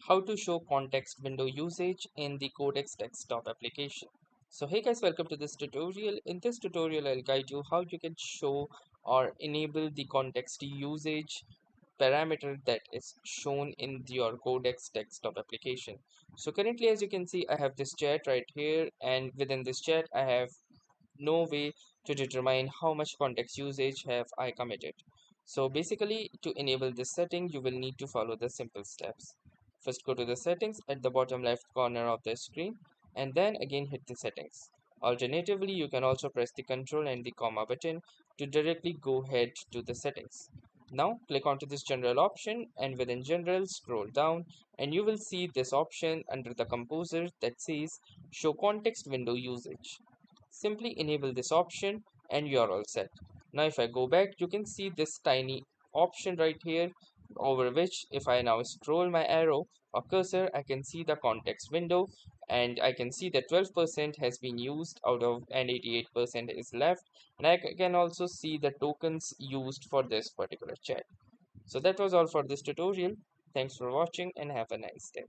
how to show context window usage in the Codex desktop application. So hey guys, welcome to this tutorial. In this tutorial, I'll guide you how you can show or enable the context usage parameter that is shown in your Codex desktop application. So currently, as you can see, I have this chat right here, and within this chat, I have no way to determine how much context usage have I committed. So basically, to enable this setting, you will need to follow the simple steps. First, go to the settings at the bottom left corner of the screen, and then again hit the settings. Alternatively, you can also press the control and the comma button to directly go ahead to the settings. Now click onto this general option, and within general scroll down, and you will see this option under the composer that says show context window usage. Simply enable this option and you are all set. Now if I go back, you can see this tiny option right here, over which if I now scroll my arrow or cursor, I can see the context window, and I can see that 12% has been used out of and 88% is left, and I can also see the tokens used for this particular chat. So that was all for this tutorial. Thanks for watching and have a nice day.